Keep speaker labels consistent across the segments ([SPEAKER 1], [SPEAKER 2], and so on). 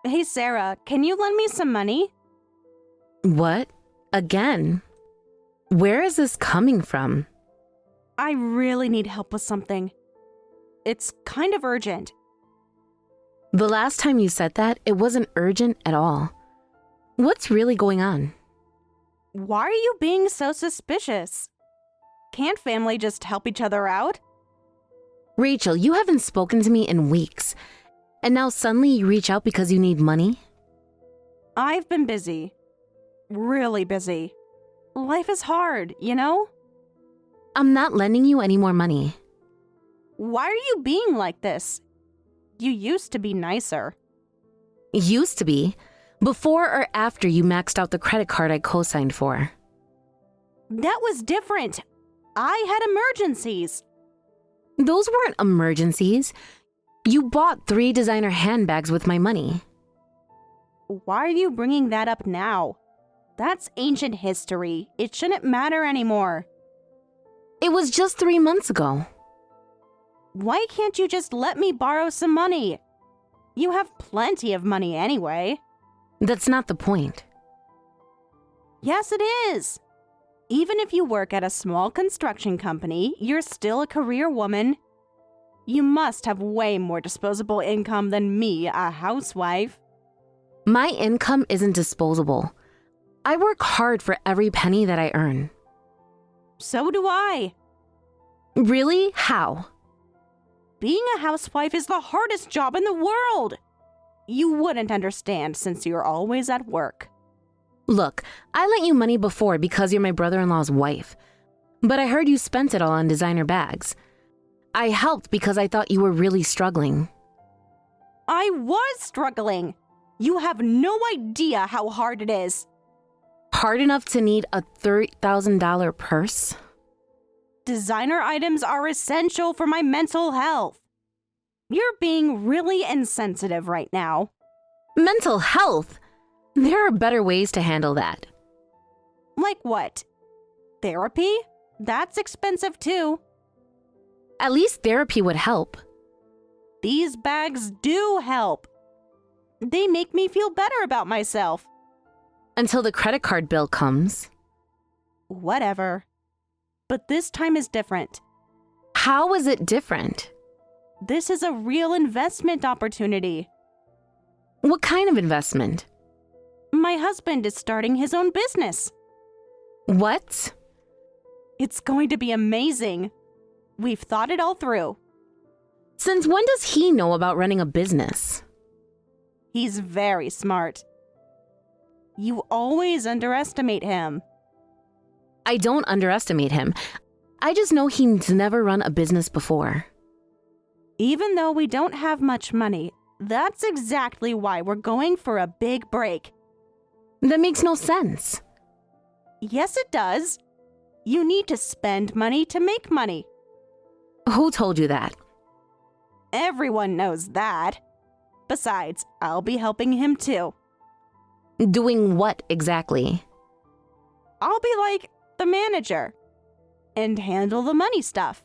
[SPEAKER 1] Hey, Sarah, can you lend me some money?
[SPEAKER 2] What? Again? Where is this coming from?
[SPEAKER 1] I really need help with something. It's kind of urgent.
[SPEAKER 2] The last time you said that, it wasn't urgent at all. What's really going on?
[SPEAKER 1] Why are you being so suspicious? Can't family just help each other out?
[SPEAKER 2] Rachel, you haven't spoken to me in weeks, and now suddenly you reach out because you need money?
[SPEAKER 1] I've been busy. Really busy. Life is hard, you know?
[SPEAKER 2] I'm not lending you any more money.
[SPEAKER 1] Why are you being like this? You used to be nicer.
[SPEAKER 2] Used to be. Before or after you maxed out the credit card I co-signed for?
[SPEAKER 1] That was different. I had emergencies.
[SPEAKER 2] Those weren't emergencies. You bought 3 designer handbags with my money.
[SPEAKER 1] Why are you bringing that up now? That's ancient history. It shouldn't matter anymore.
[SPEAKER 2] It was just 3 months ago.
[SPEAKER 1] Why can't you just let me borrow some money? You have plenty of money anyway.
[SPEAKER 2] That's not the point.
[SPEAKER 1] Yes, it is. Even if you work at a small construction company, you're still a career woman. You must have way more disposable income than me, a housewife.
[SPEAKER 2] My income isn't disposable. I work hard for every penny that I earn.
[SPEAKER 1] So do I.
[SPEAKER 2] Really? How?
[SPEAKER 1] Being a housewife is the hardest job in the world. You wouldn't understand since you're always at work.
[SPEAKER 2] Look, I lent you money before because you're my brother-in-law's wife. But I heard you spent it all on designer bags. I helped because I thought you were really struggling.
[SPEAKER 1] I was struggling. You have no idea how hard it is.
[SPEAKER 2] Hard enough to need a $30,000 purse?
[SPEAKER 1] Designer items are essential for my mental health. You're being really insensitive right now.
[SPEAKER 2] Mental health? There are better ways to handle that.
[SPEAKER 1] Like what? Therapy? That's expensive too.
[SPEAKER 2] At least therapy would help.
[SPEAKER 1] These bags do help. They make me feel better about myself.
[SPEAKER 2] Until the credit card bill comes.
[SPEAKER 1] Whatever. But this time is different.
[SPEAKER 2] How is it different?
[SPEAKER 1] This is a real investment opportunity.
[SPEAKER 2] What kind of investment?
[SPEAKER 1] My husband is starting his own business.
[SPEAKER 2] What?
[SPEAKER 1] It's going to be amazing. We've thought it all through.
[SPEAKER 2] Since when does he know about running a business?
[SPEAKER 1] He's very smart. You always underestimate him.
[SPEAKER 2] I don't underestimate him. I just know he's never run a business before.
[SPEAKER 1] Even though we don't have much money, that's exactly why we're going for a big break.
[SPEAKER 2] That makes no sense.
[SPEAKER 1] Yes, it does. You need to spend money to make money.
[SPEAKER 2] Who told you that?
[SPEAKER 1] Everyone knows that. Besides, I'll be helping him too.
[SPEAKER 2] Doing what exactly?
[SPEAKER 1] I'll be like the manager and handle the money stuff.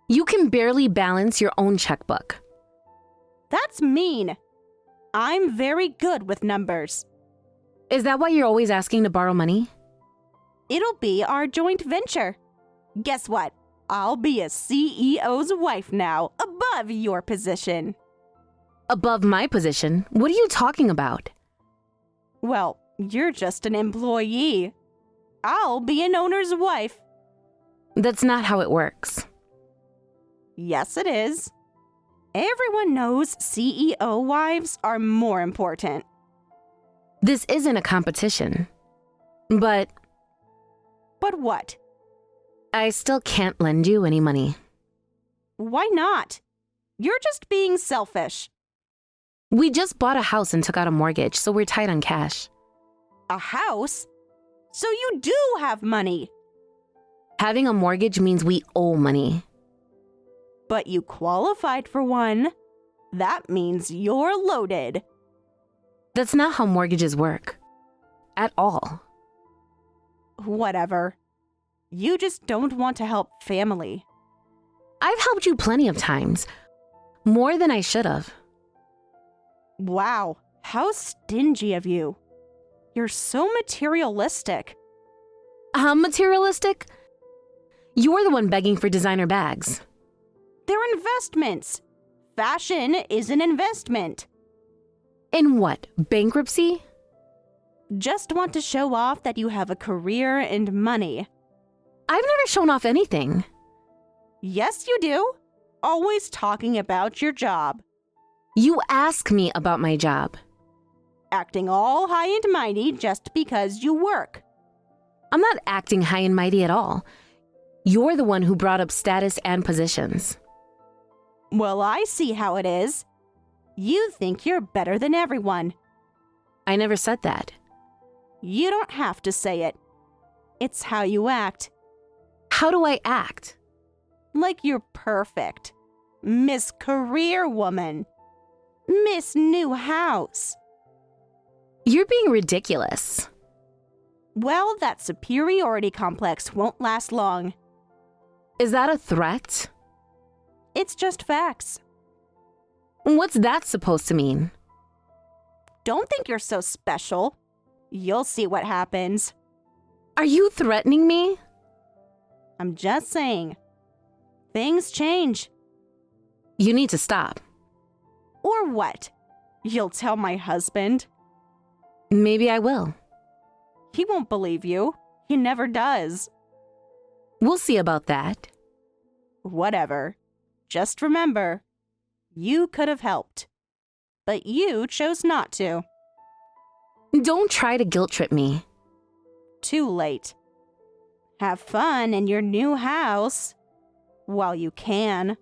[SPEAKER 2] You can barely balance your own checkbook.
[SPEAKER 1] That's mean. I'm very good with numbers.
[SPEAKER 2] Is that why you're always asking to borrow money?
[SPEAKER 1] It'll be our joint venture. Guess what? I'll be a CEO's wife now, above your position.
[SPEAKER 2] Above my position? What are you talking about?
[SPEAKER 1] Well, you're just an employee. I'll be an owner's wife.
[SPEAKER 2] That's not how it works.
[SPEAKER 1] Yes, it is. Everyone knows CEO wives are more important.
[SPEAKER 2] This isn't a competition. But
[SPEAKER 1] But what?
[SPEAKER 2] I still can't lend you any money.
[SPEAKER 1] Why not? You're just being selfish.
[SPEAKER 2] We just bought a house and took out a mortgage, so we're tight on cash.
[SPEAKER 1] A house? So you do have money.
[SPEAKER 2] Having a mortgage means we owe money.
[SPEAKER 1] But you qualified for one. That means you're loaded.
[SPEAKER 2] That's not how mortgages work. At all.
[SPEAKER 1] Whatever. You just don't want to help family.
[SPEAKER 2] I've helped you plenty of times. More than I should have.
[SPEAKER 1] Wow, how stingy of you. You're so materialistic.
[SPEAKER 2] I'm materialistic? You're the one begging for designer bags.
[SPEAKER 1] They're investments. Fashion is an investment.
[SPEAKER 2] In what? Bankruptcy?
[SPEAKER 1] Just want to show off that you have a career and money.
[SPEAKER 2] I've never shown off anything.
[SPEAKER 1] Yes, you do. Always talking about your job.
[SPEAKER 2] You ask me about my job.
[SPEAKER 1] Acting all high and mighty just because you work.
[SPEAKER 2] I'm not acting high and mighty at all. You're the one who brought up status and positions.
[SPEAKER 1] Well, I see how it is. You think you're better than everyone.
[SPEAKER 2] I never said that.
[SPEAKER 1] You don't have to say it. It's how you act.
[SPEAKER 2] How do I act?
[SPEAKER 1] Like you're perfect. Miss Career Woman. Miss New House.
[SPEAKER 2] You're being ridiculous.
[SPEAKER 1] Well, that superiority complex won't last long.
[SPEAKER 2] Is that a threat?
[SPEAKER 1] It's just facts.
[SPEAKER 2] What's that supposed to mean?
[SPEAKER 1] Don't think you're so special. You'll see what happens.
[SPEAKER 2] Are you threatening me?
[SPEAKER 1] I'm just saying. Things change.
[SPEAKER 2] You need to stop.
[SPEAKER 1] Or what? You'll tell my husband?
[SPEAKER 2] Maybe I will.
[SPEAKER 1] He won't believe you. He never does.
[SPEAKER 2] We'll see about that.
[SPEAKER 1] Whatever. Just remember, you could have helped. But you chose not to.
[SPEAKER 2] Don't try to guilt trip me.
[SPEAKER 1] Too late. Have fun in your new house. While you can.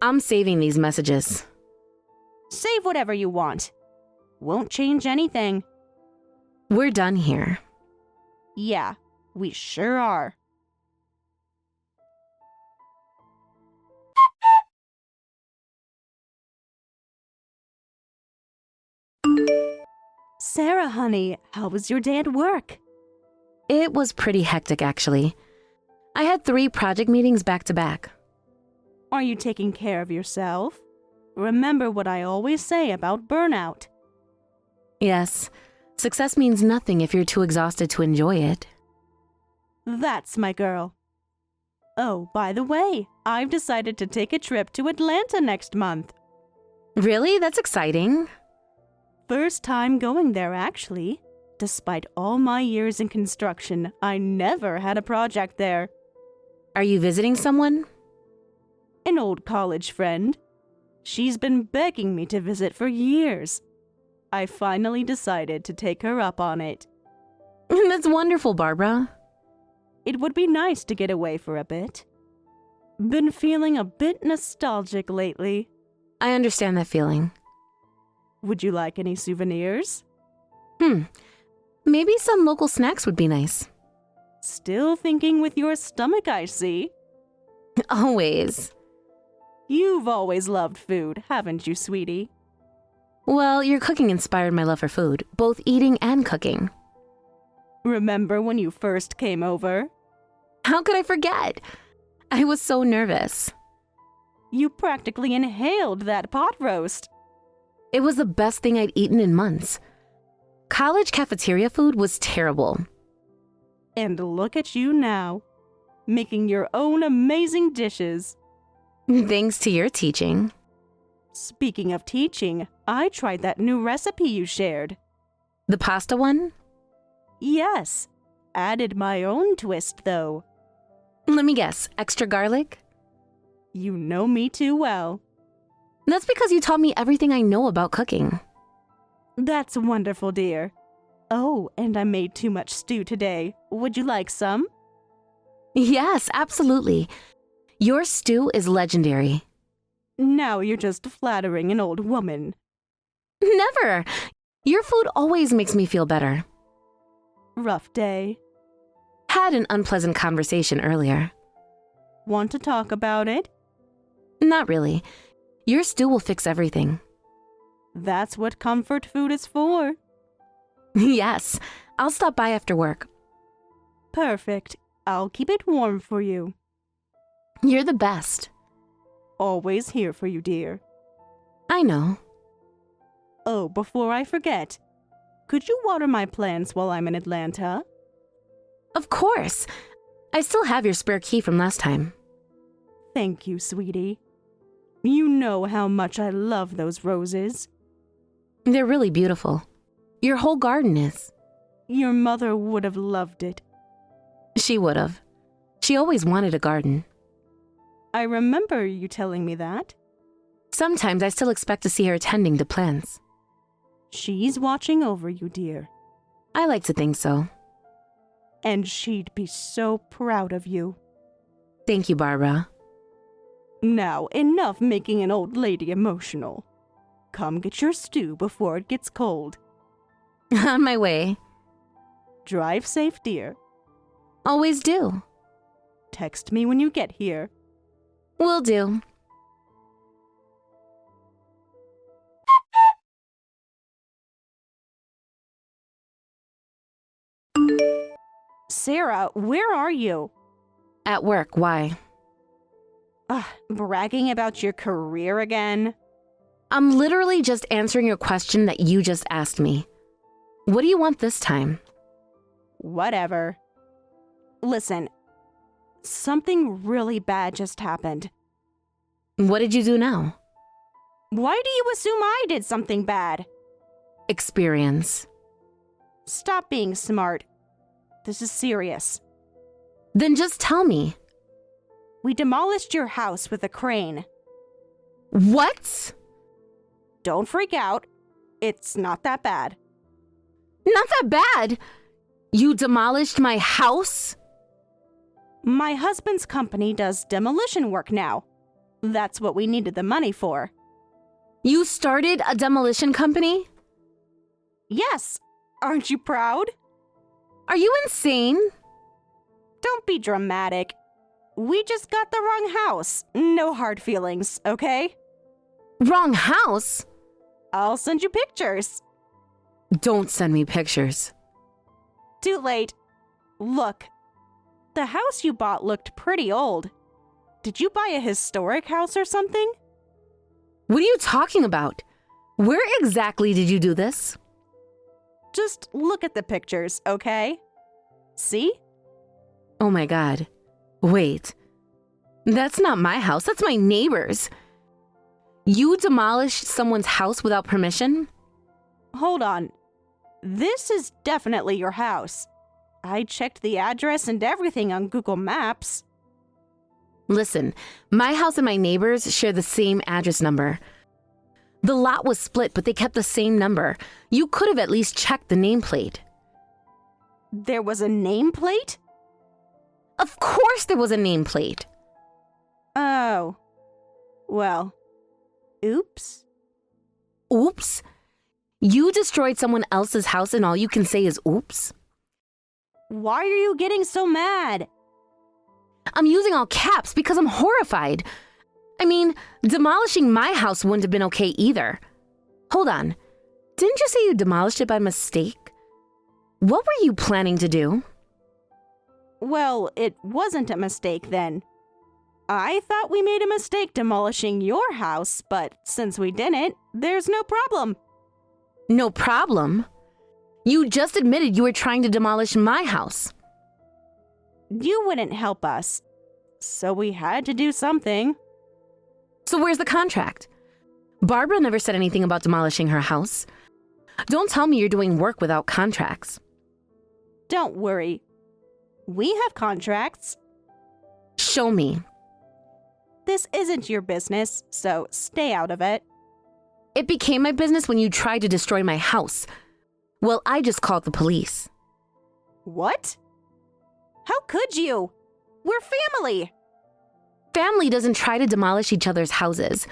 [SPEAKER 2] I'm saving these messages.
[SPEAKER 1] Save whatever you want. Won't change anything.
[SPEAKER 2] We're done here.
[SPEAKER 1] Yeah, we sure are. Sarah, honey, how was your day at work?
[SPEAKER 2] It was pretty hectic, actually. I had 3 project meetings back to back.
[SPEAKER 1] Are you taking care of yourself? Remember what I always say about burnout.
[SPEAKER 2] Yes, success means nothing if you're too exhausted to enjoy it.
[SPEAKER 1] That's my girl. Oh, by the way, I've decided to take a trip to Atlanta next month.
[SPEAKER 2] Really? That's exciting.
[SPEAKER 1] First time going there, actually. Despite all my years in construction, I never had a project there.
[SPEAKER 2] Are you visiting someone?
[SPEAKER 1] An old college friend. She's been begging me to visit for years. I finally decided to take her up on it.
[SPEAKER 2] That's wonderful, Barbara.
[SPEAKER 1] It would be nice to get away for a bit. Been feeling a bit nostalgic lately.
[SPEAKER 2] I understand that feeling.
[SPEAKER 1] Would you like any souvenirs?
[SPEAKER 2] Maybe some local snacks would be nice.
[SPEAKER 1] Still thinking with your stomach, I see.
[SPEAKER 2] Always.
[SPEAKER 1] You've always loved food, haven't you, sweetie?
[SPEAKER 2] Well, your cooking inspired my love for food, both eating and cooking.
[SPEAKER 1] Remember when you first came over?
[SPEAKER 2] How could I forget? I was so nervous.
[SPEAKER 1] You practically inhaled that pot roast.
[SPEAKER 2] It was the best thing I'd eaten in months. College cafeteria food was terrible.
[SPEAKER 1] And look at you now, making your own amazing dishes.
[SPEAKER 2] Thanks to your teaching.
[SPEAKER 1] Speaking of teaching, I tried that new recipe you shared.
[SPEAKER 2] The pasta one?
[SPEAKER 1] Yes. Added my own twist, though.
[SPEAKER 2] Let me guess, extra garlic?
[SPEAKER 1] You know me too well.
[SPEAKER 2] That's because you taught me everything I know about cooking.
[SPEAKER 1] That's wonderful, dear. Oh, and I made too much stew today. Would you like some?
[SPEAKER 2] Yes, absolutely. Your stew is legendary.
[SPEAKER 1] Now you're just flattering an old woman.
[SPEAKER 2] Never! Your food always makes me feel better.
[SPEAKER 1] Rough day.
[SPEAKER 2] Had an unpleasant conversation earlier.
[SPEAKER 1] Want to talk about it?
[SPEAKER 2] Not really. Your stew will fix everything.
[SPEAKER 1] That's what comfort food is for.
[SPEAKER 2] Yes, I'll stop by after work.
[SPEAKER 1] Perfect. I'll keep it warm for you.
[SPEAKER 2] You're the best.
[SPEAKER 1] Always here for you, dear.
[SPEAKER 2] I know.
[SPEAKER 1] Oh, before I forget, could you water my plants while I'm in Atlanta?
[SPEAKER 2] Of course. I still have your spare key from last time.
[SPEAKER 1] Thank you, sweetie. You know how much I love those roses.
[SPEAKER 2] They're really beautiful. Your whole garden is.
[SPEAKER 1] Your mother would have loved it.
[SPEAKER 2] She would have. She always wanted a garden.
[SPEAKER 1] I remember you telling me that.
[SPEAKER 2] Sometimes I still expect to see her tending to plants.
[SPEAKER 1] She's watching over you, dear.
[SPEAKER 2] I like to think so.
[SPEAKER 1] And she'd be so proud of you.
[SPEAKER 2] Thank you, Barbara.
[SPEAKER 1] Now, enough making an old lady emotional. Come get your stew before it gets cold.
[SPEAKER 2] On my way.
[SPEAKER 1] Drive safe, dear.
[SPEAKER 2] Always do.
[SPEAKER 1] Text me when you get here.
[SPEAKER 2] Will do.
[SPEAKER 1] Sarah, where are you?
[SPEAKER 2] At work, why?
[SPEAKER 1] Bragging about your career again?
[SPEAKER 2] I'm literally just answering your question that you just asked me. What do you want this time?
[SPEAKER 1] Whatever. Listen, something really bad just happened.
[SPEAKER 2] What did you do now?
[SPEAKER 1] Why do you assume I did something bad?
[SPEAKER 2] Experience.
[SPEAKER 1] Stop being smart. This is serious.
[SPEAKER 2] Then just tell me.
[SPEAKER 1] We demolished your house with a crane.
[SPEAKER 2] What?
[SPEAKER 1] Don't freak out. It's not that bad.
[SPEAKER 2] Not that bad. You demolished my house?
[SPEAKER 1] My husband's company does demolition work now. That's what we needed the money for.
[SPEAKER 2] You started a demolition company?
[SPEAKER 1] Yes. Aren't you proud?
[SPEAKER 2] Are you insane?
[SPEAKER 1] Don't be dramatic. We just got the wrong house. No hard feelings, okay?
[SPEAKER 2] Wrong house?
[SPEAKER 1] I'll send you pictures.
[SPEAKER 2] Don't send me pictures.
[SPEAKER 1] Too late. Look, the house you bought looked pretty old. Did you buy a historic house or something?
[SPEAKER 2] What are you talking about? Where exactly did you do this?
[SPEAKER 1] Just look at the pictures, okay? See?
[SPEAKER 2] Oh my God. Wait. That's not my house. That's my neighbor's. You demolished someone's house without permission?
[SPEAKER 1] Hold on. This is definitely your house. I checked the address and everything on Google Maps.
[SPEAKER 2] Listen, my house and my neighbor's share the same address number. The lot was split, but they kept the same number. You could have at least checked the nameplate.
[SPEAKER 1] There was a nameplate?
[SPEAKER 2] Of course there was a nameplate.
[SPEAKER 1] Oh. Well. Oops.
[SPEAKER 2] Oops? You destroyed someone else's house and all you can say is oops?
[SPEAKER 1] Why are you getting so mad?
[SPEAKER 2] I'm using all caps because I'm horrified. I mean, demolishing my house wouldn't have been okay either. Hold on. Didn't you say you demolished it by mistake? What were you planning to do?
[SPEAKER 1] Well, it wasn't a mistake then. I thought we made a mistake demolishing your house, but since we didn't, there's no problem.
[SPEAKER 2] No problem? You just admitted you were trying to demolish my house.
[SPEAKER 1] You wouldn't help us, so we had to do something.
[SPEAKER 2] So where's the contract? Barbara never said anything about demolishing her house. Don't tell me you're doing work without contracts.
[SPEAKER 1] Don't worry. We have contracts.
[SPEAKER 2] Show me.
[SPEAKER 1] This isn't your business, so stay out of it.
[SPEAKER 2] It became my business when you tried to destroy my house. Well, I just called the police.
[SPEAKER 1] What? How could you? We're family.
[SPEAKER 2] Family doesn't try to demolish each other's houses.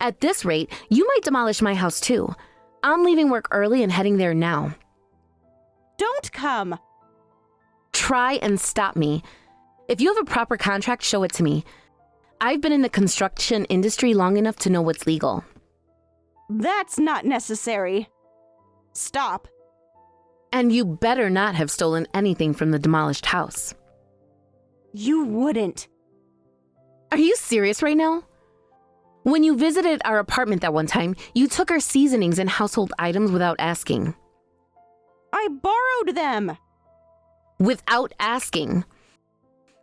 [SPEAKER 2] At this rate, you might demolish my house too. I'm leaving work early and heading there now.
[SPEAKER 1] Don't come.
[SPEAKER 2] Try and stop me. If you have a proper contract, show it to me. I've been in the construction industry long enough to know what's legal.
[SPEAKER 1] That's not necessary. Stop.
[SPEAKER 2] And you better not have stolen anything from the demolished house.
[SPEAKER 1] You wouldn't.
[SPEAKER 2] Are you serious right now? When you visited our apartment that one time, you took our seasonings and household items without asking.
[SPEAKER 1] I borrowed them.
[SPEAKER 2] Without asking.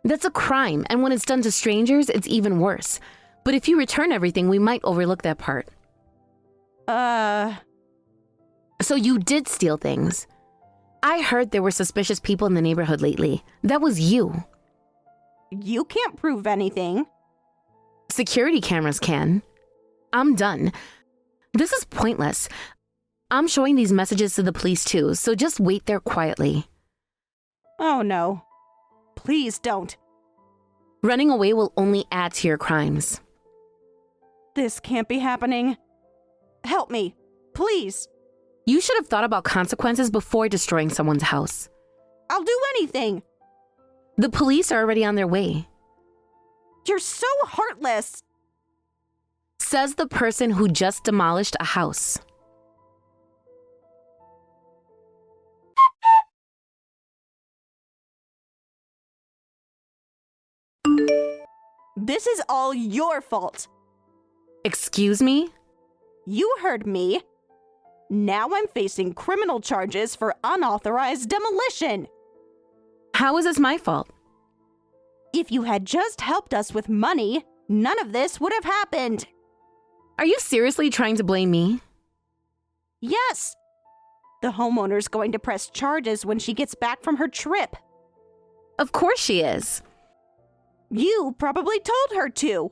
[SPEAKER 2] That's a crime, and when it's done to strangers, it's even worse. But if you return everything, we might overlook that part. So you did steal things. I heard there were suspicious people in the neighborhood lately. That was you.
[SPEAKER 1] You can't prove anything.
[SPEAKER 2] Security cameras can. I'm done. This is pointless. I'm showing these messages to the police too, so just wait there quietly.
[SPEAKER 1] Oh no. Please don't.
[SPEAKER 2] Running away will only add to your crimes.
[SPEAKER 1] This can't be happening. Help me, please.
[SPEAKER 2] You should have thought about consequences before destroying someone's house.
[SPEAKER 1] I'll do anything.
[SPEAKER 2] The police are already on their way.
[SPEAKER 1] You're so heartless.
[SPEAKER 2] Says the person who just demolished a house.
[SPEAKER 1] This is all your fault.
[SPEAKER 2] Excuse me?
[SPEAKER 1] You heard me. Now I'm facing criminal charges for unauthorized demolition.
[SPEAKER 2] How is this my fault?
[SPEAKER 1] If you had just helped us with money, none of this would have happened.
[SPEAKER 2] Are you seriously trying to blame me?
[SPEAKER 1] Yes. The homeowner's going to press charges when she gets back from her trip.
[SPEAKER 2] Of course she is.
[SPEAKER 1] You probably told her to.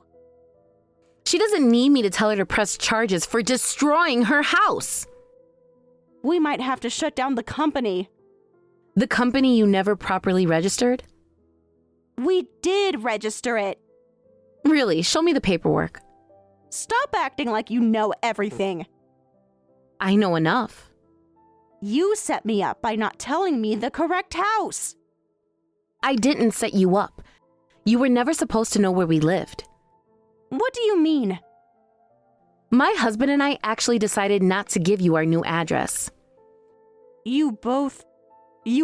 [SPEAKER 2] She doesn't need me to tell her to press charges for destroying her house.
[SPEAKER 1] We might have to shut down the company.
[SPEAKER 2] The company you never properly registered?
[SPEAKER 1] We did register it.
[SPEAKER 2] Really, show me the paperwork.
[SPEAKER 1] Stop acting like you know everything.
[SPEAKER 2] I know enough.
[SPEAKER 1] You set me up by not telling me the correct house.
[SPEAKER 2] I didn't set you up. You were never supposed to know where we lived.
[SPEAKER 1] What do you mean?
[SPEAKER 2] My husband and I actually decided not to give you our new address.
[SPEAKER 1] You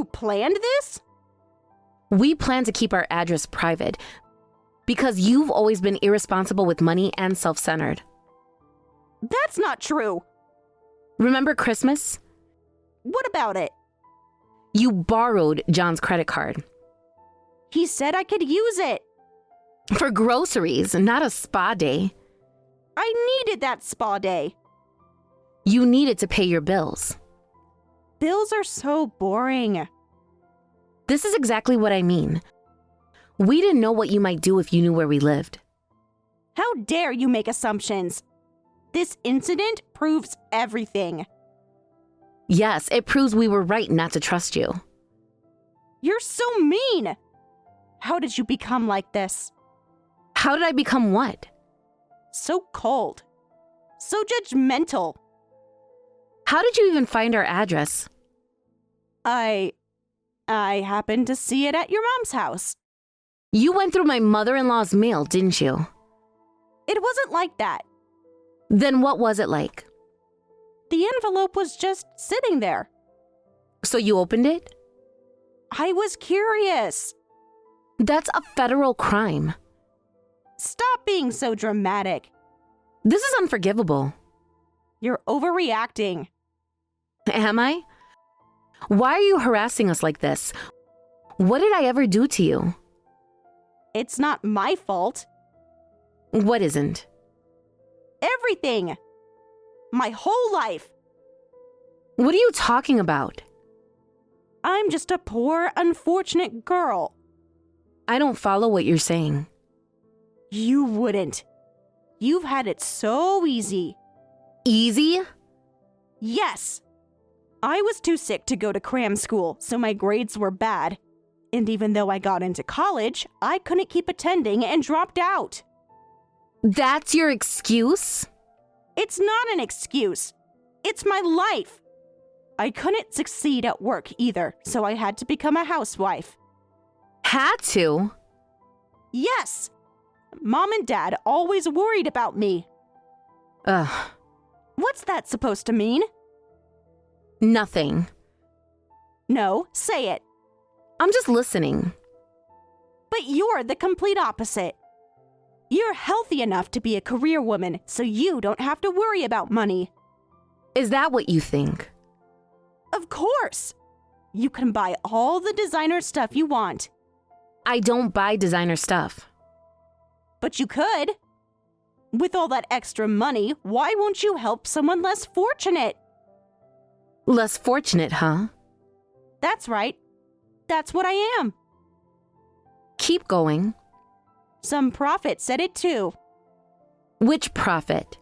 [SPEAKER 1] planned this?
[SPEAKER 2] We plan to keep our address private because you've always been irresponsible with money and self-centered.
[SPEAKER 1] That's not true.
[SPEAKER 2] Remember Christmas?
[SPEAKER 1] What about it?
[SPEAKER 2] You borrowed John's credit card.
[SPEAKER 1] He said I could use it.
[SPEAKER 2] For groceries, not a spa day.
[SPEAKER 1] I needed that spa day.
[SPEAKER 2] You needed to pay your bills.
[SPEAKER 1] Bills are so boring.
[SPEAKER 2] This is exactly what I mean. We didn't know what you might do if you knew where we lived.
[SPEAKER 1] How dare you make assumptions? This incident proves everything.
[SPEAKER 2] Yes, it proves we were right not to trust you.
[SPEAKER 1] You're so mean. How did you become like this?
[SPEAKER 2] How did I become what?
[SPEAKER 1] So cold. So judgmental.
[SPEAKER 2] How did you even find our address?
[SPEAKER 1] I happened to see it at your mom's house.
[SPEAKER 2] You went through my mother-in-law's mail, didn't you?
[SPEAKER 1] It wasn't like that.
[SPEAKER 2] Then what was it like?
[SPEAKER 1] The envelope was just sitting there.
[SPEAKER 2] So you opened it?
[SPEAKER 1] I was curious.
[SPEAKER 2] That's a federal crime.
[SPEAKER 1] Stop being so dramatic.
[SPEAKER 2] This is unforgivable.
[SPEAKER 1] You're overreacting.
[SPEAKER 2] Am I? Why are you harassing us like this? What did I ever do to you?
[SPEAKER 1] It's not my fault.
[SPEAKER 2] What isn't?
[SPEAKER 1] Everything. My whole life.
[SPEAKER 2] What are you talking about?
[SPEAKER 1] I'm just a poor, unfortunate girl.
[SPEAKER 2] I don't follow what you're saying.
[SPEAKER 1] You wouldn't. You've had it so easy.
[SPEAKER 2] Easy?
[SPEAKER 1] Yes. I was too sick to go to cram school, so my grades were bad. And even though I got into college, I couldn't keep attending and dropped out.
[SPEAKER 2] That's your excuse?
[SPEAKER 1] It's not an excuse. It's my life. I couldn't succeed at work either, so I had to become a housewife.
[SPEAKER 2] Had to?
[SPEAKER 1] Yes. Mom and Dad always worried about me.
[SPEAKER 2] Ugh.
[SPEAKER 1] What's that supposed to mean?
[SPEAKER 2] Nothing.
[SPEAKER 1] No, say it.
[SPEAKER 2] I'm just listening.
[SPEAKER 1] But you're the complete opposite. You're healthy enough to be a career woman, so you don't have to worry about money.
[SPEAKER 2] Is that what you think?
[SPEAKER 1] Of course! You can buy all the designer stuff you want.
[SPEAKER 2] I don't buy designer stuff.
[SPEAKER 1] But you could. With all that extra money, why won't you help someone less fortunate?
[SPEAKER 2] Less fortunate, huh?
[SPEAKER 1] That's right. That's what I am.
[SPEAKER 2] Keep going.
[SPEAKER 1] Some prophet said it too.
[SPEAKER 2] Which prophet?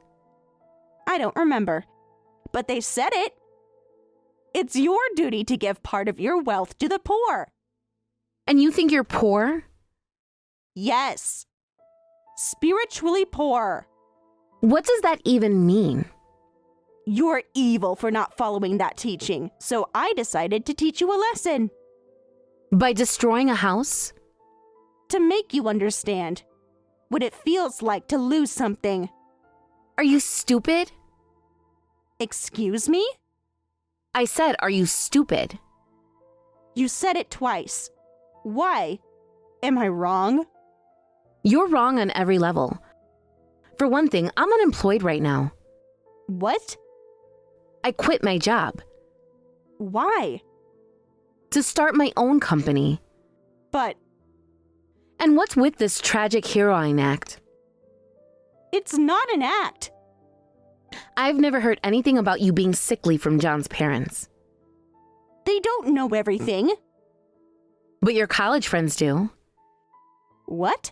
[SPEAKER 1] I don't remember. But they said it. It's your duty to give part of your wealth to the poor.
[SPEAKER 2] And you think you're poor?
[SPEAKER 1] Yes. Spiritually poor.
[SPEAKER 2] What does that even mean?
[SPEAKER 1] You're evil for not following that teaching, so I decided to teach you a lesson.
[SPEAKER 2] By destroying a house?
[SPEAKER 1] To make you understand what it feels like to lose something.
[SPEAKER 2] Are you stupid?
[SPEAKER 1] Excuse me?
[SPEAKER 2] I said, are you stupid?
[SPEAKER 1] You said it twice. Why? Am I wrong?
[SPEAKER 2] You're wrong on every level. For one thing, I'm unemployed right now.
[SPEAKER 1] What?
[SPEAKER 2] I quit my job
[SPEAKER 1] Why?
[SPEAKER 2] to start my own company.
[SPEAKER 1] But
[SPEAKER 2] And what's with this tragic heroine act?
[SPEAKER 1] it's not an act.
[SPEAKER 2] I've never heard anything about you being sickly from John's parents.
[SPEAKER 1] They don't know everything.
[SPEAKER 2] But your college friends do.
[SPEAKER 1] What?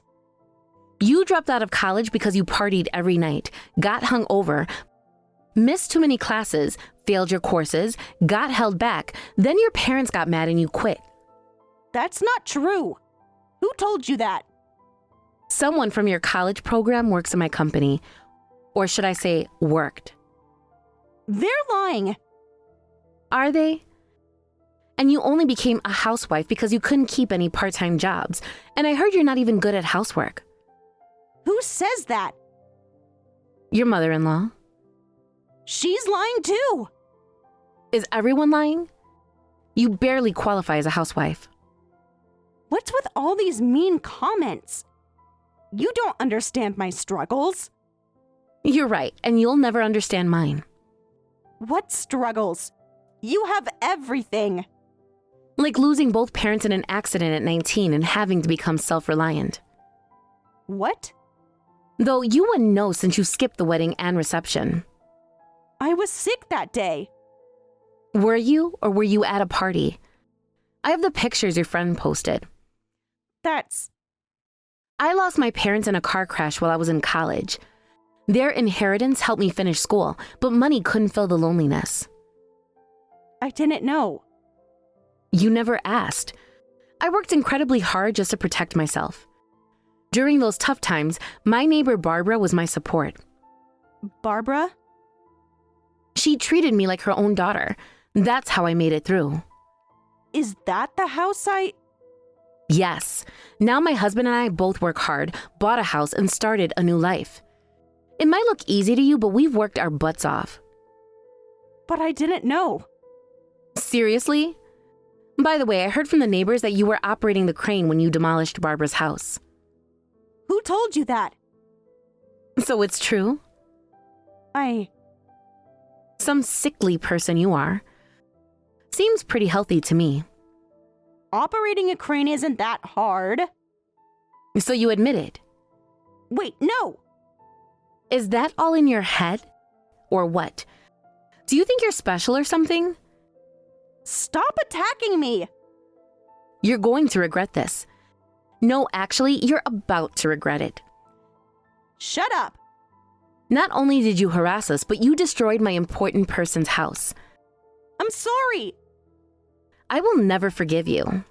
[SPEAKER 2] You dropped out of college because you partied every night, got hung over, missed too many classes, failed your courses, got held back, then your parents got mad and you quit.
[SPEAKER 1] That's not true. Who told you that?
[SPEAKER 2] Someone from your college program works in my company. Or should I say, worked.
[SPEAKER 1] They're lying.
[SPEAKER 2] Are they? And you only became a housewife because you couldn't keep any part-time jobs. And I heard you're not even good at housework.
[SPEAKER 1] Who says that?
[SPEAKER 2] Your mother-in-law.
[SPEAKER 1] She's lying too.
[SPEAKER 2] Is everyone lying? You barely qualify as a housewife.
[SPEAKER 1] What's with all these mean comments? You don't understand my struggles.
[SPEAKER 2] You're right, and you'll never understand mine.
[SPEAKER 1] What struggles? You have everything.
[SPEAKER 2] Like losing both parents in an accident at 19 and having to become self-reliant.
[SPEAKER 1] What?
[SPEAKER 2] Though you wouldn't know since you skipped the wedding and reception.
[SPEAKER 1] I was sick that day.
[SPEAKER 2] Were you, or were you at a party? I have the pictures your friend posted. I lost my parents in a car crash while I was in college. Their inheritance helped me finish school, but money couldn't fill the loneliness.
[SPEAKER 1] I didn't know.
[SPEAKER 2] You never asked. I worked incredibly hard just to protect myself. During those tough times, my neighbor Barbara was my support.
[SPEAKER 1] Barbara?
[SPEAKER 2] She treated me like her own daughter. That's how I made it through.
[SPEAKER 1] Is that the house
[SPEAKER 2] Yes. Now my husband and I both work hard, bought a house, and started a new life. It might look easy to you, but we've worked our butts off.
[SPEAKER 1] But I didn't know.
[SPEAKER 2] Seriously? By the way, I heard from the neighbors that you were operating the crane when you demolished Barbara's house.
[SPEAKER 1] Who told you that?
[SPEAKER 2] So it's true?
[SPEAKER 1] I
[SPEAKER 2] Some sickly person you are. Seems pretty healthy to me.
[SPEAKER 1] Operating a crane isn't that hard.
[SPEAKER 2] So you admit it.
[SPEAKER 1] Wait, no.
[SPEAKER 2] Is that all in your head? Or what? Do you think you're special or something?
[SPEAKER 1] Stop attacking me.
[SPEAKER 2] You're going to regret this. No, actually, you're about to regret it.
[SPEAKER 1] Shut up.
[SPEAKER 2] Not only did you harass us, but you destroyed my important person's house.
[SPEAKER 1] I'm sorry.
[SPEAKER 2] I will never forgive you.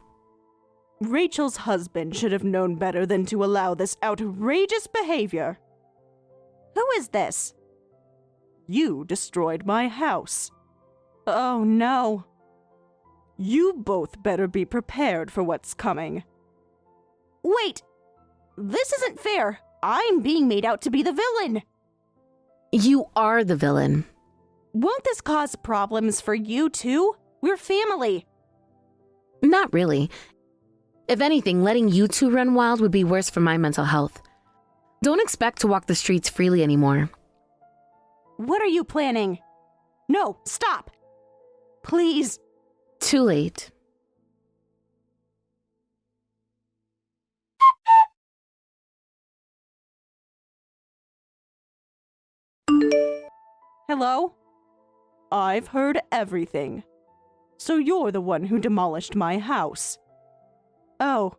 [SPEAKER 1] Rachel's husband should have known better than to allow this outrageous behavior. Who is this? You destroyed my house. Oh no. You both better be prepared for what's coming. Wait! This isn't fair. I'm being made out to be the villain.
[SPEAKER 2] You are the villain.
[SPEAKER 1] Won't this cause problems for you too? We're family.
[SPEAKER 2] Not really. If anything, letting you two run wild would be worse for my mental health. Don't expect to walk the streets freely anymore.
[SPEAKER 1] What are you planning? No, stop! Please.
[SPEAKER 2] Too late.
[SPEAKER 1] Hello? I've heard everything. So you're the one who demolished my house. Oh.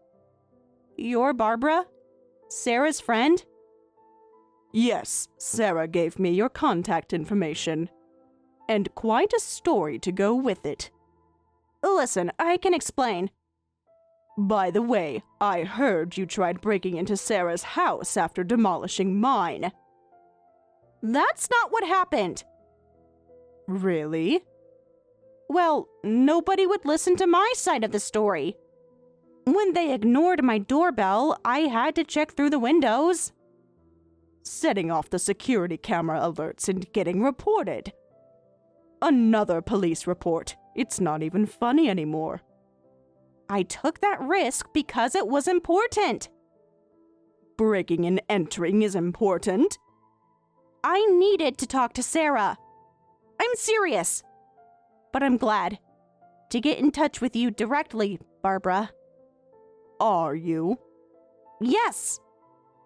[SPEAKER 1] You're Barbara? Sarah's friend? Yes, Sarah gave me your contact information. And quite a story to go with it. Listen, I can explain. By the way, I heard you tried breaking into Sarah's house after demolishing mine. That's not what happened. Really? Well, nobody would listen to my side of the story. When they ignored my doorbell, I had to check through the windows. Setting off the security camera alerts and getting reported. Another police report. It's not even funny anymore. I took that risk because it was important. Breaking and entering is important. I needed to talk to Sarah. I'm serious. But I'm glad to get in touch with you directly, Barbara. Are you? Yes.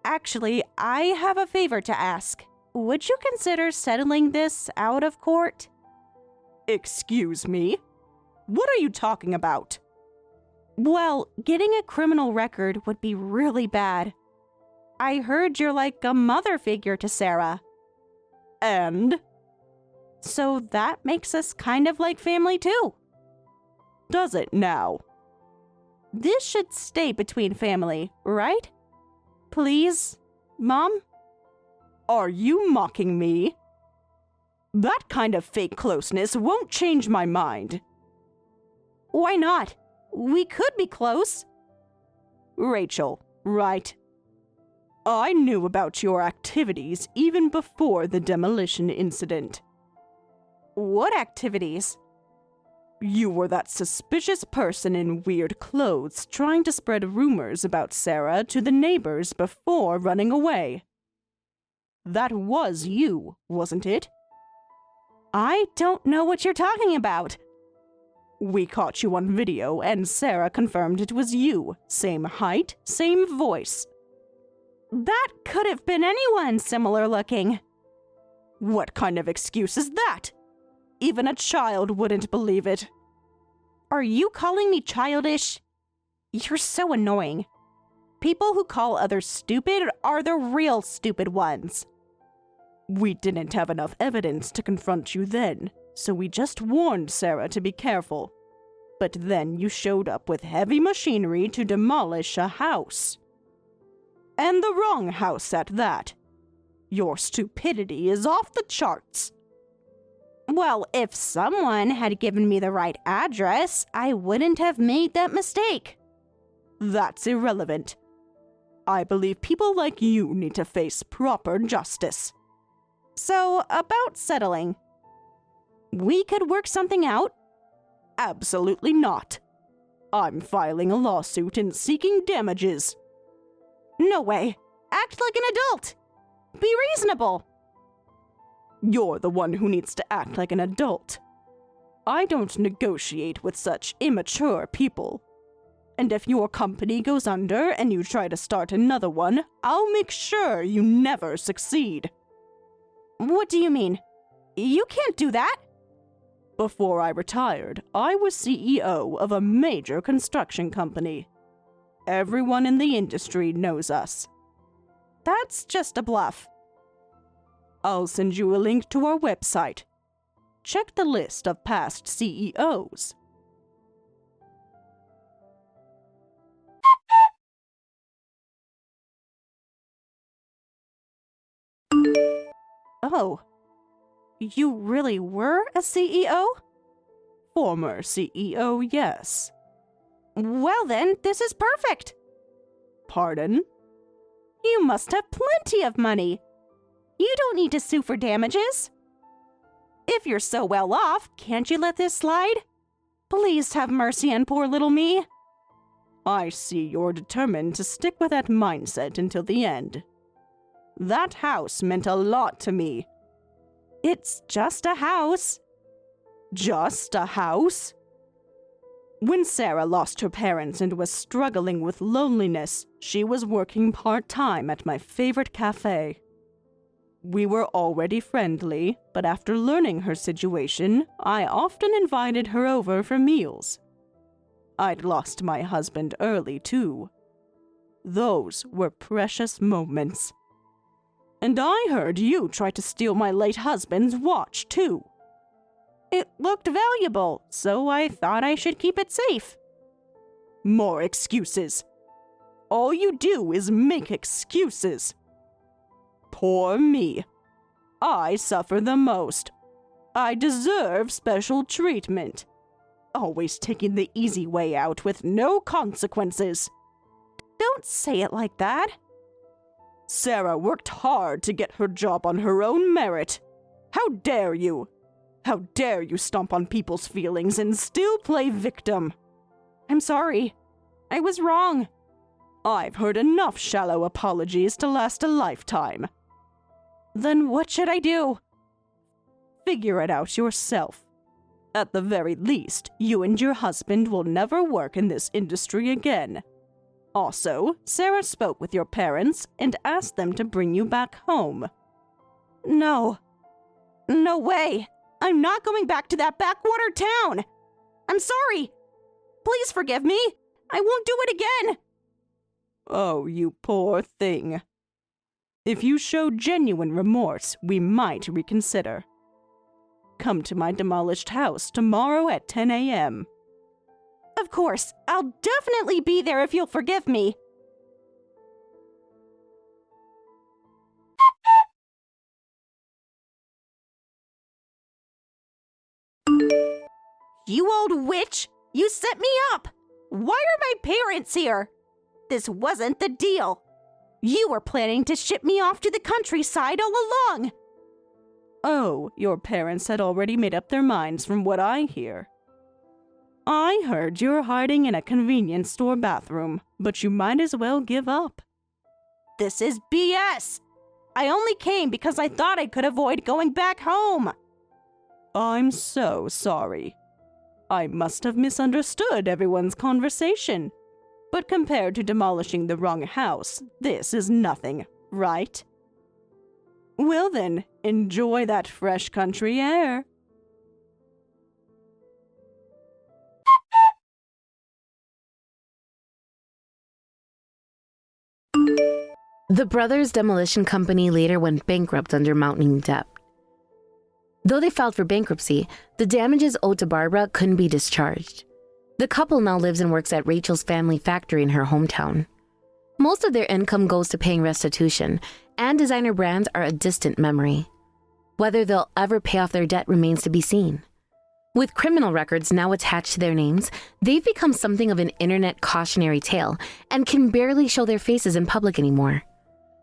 [SPEAKER 1] Actually, I have a favor to ask. Would you consider settling this out of court? Excuse me? What are you talking about? Well, getting a criminal record would be really bad. I heard you're like a mother figure to Sarah. And? So that makes us kind of like family too. Does it now? This should stay between family, right? Please, Mom? Are you mocking me? That kind of fake closeness won't change my mind. Why not? We could be close. Rachel, right? I knew about your activities even before the demolition incident. What activities? You were that suspicious person in weird clothes trying to spread rumors about Sarah to the neighbors before running away. That was you, wasn't it? I don't know what you're talking about. We caught you on video and Sarah confirmed it was you. Same height, same voice. That could have been anyone similar looking. What kind of excuse is that? Even a child wouldn't believe it. Are you calling me childish? You're so annoying. People who call others stupid are the real stupid ones. We didn't have enough evidence to confront you then, so we just warned Sarah to be careful. But then you showed up with heavy machinery to demolish a house. And the wrong house at that. Your stupidity is off the charts. Well, if someone had given me the right address, I wouldn't have made that mistake. That's irrelevant. I believe people like you need to face proper justice. So, about settling. We could work something out? Absolutely not. I'm filing a lawsuit and seeking damages. No way. Act like an adult. Be reasonable. You're the one who needs to act like an adult. I don't negotiate with such immature people. And if your company goes under and you try to start another one, I'll make sure you never succeed. What do you mean? You can't do that. Before I retired, I was CEO of a major construction company. Everyone in the industry knows us. That's just a bluff. I'll send you a link to our website. Check the list of past CEOs. Oh, you really were a CEO? Former CEO, yes. Well then, this is perfect. Pardon? You must have plenty of money. You don't need to sue for damages. If you're so well off, can't you let this slide? Please have mercy on poor little me. I see you're determined to stick with that mindset until the end. That house meant a lot to me. It's just a house. Just a house? When Sarah lost her parents and was struggling with loneliness, she was working part-time at my favorite cafe. We were already friendly, but after learning her situation, I often invited her over for meals. I'd lost my husband early, too. Those were precious moments. And I heard you try to steal my late husband's watch, too. It looked valuable, so I thought I should keep it safe. More excuses. All you do is make excuses. Poor me. I suffer the most. I deserve special treatment. Always taking the easy way out with no consequences. Don't say it like that. Sarah worked hard to get her job on her own merit. How dare you? How dare you stomp on people's feelings and still play victim? I'm sorry. I was wrong. I've heard enough shallow apologies to last a lifetime. Then what should I do? Figure it out yourself. At the very least, you and your husband will never work in this industry again. Also, Sarah spoke with your parents and asked them to bring you back home. No. No way. I'm not going back to that backwater town. I'm sorry. Please forgive me. I won't do it again. Oh, you poor thing. If you show genuine remorse, we might reconsider. Come to my demolished house tomorrow at 10 a.m. Of course, I'll definitely be there if you'll forgive me. You old witch! You set me up! Why are my parents here? This wasn't the deal. You were planning to ship me off to the countryside all along. Oh, your parents had already made up their minds from what I hear. I heard you're hiding in a convenience store bathroom, but you might as well give up. This is BS! I only came because I thought I could avoid going back home. I'm so sorry. I must have misunderstood everyone's conversation. But compared to demolishing the wrong house, this is nothing, right? Well then, enjoy that fresh country air.
[SPEAKER 2] The brothers' demolition company later went bankrupt under mounting debt. Though they filed for bankruptcy, the damages owed to Barbara couldn't be discharged. The couple now lives and works at Rachel's family factory in her hometown. Most of their income goes to paying restitution, and designer brands are a distant memory. Whether they'll ever pay off their debt remains to be seen. With criminal records now attached to their names, they've become something of an internet cautionary tale and can barely show their faces in public anymore.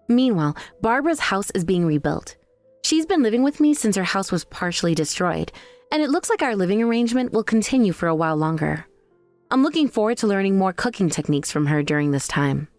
[SPEAKER 2] Meanwhile, Barbara's house is being rebuilt. She's been living with me since her house was partially destroyed, and it looks like our living arrangement will continue for a while longer. I'm looking forward to learning more cooking techniques from her during this time.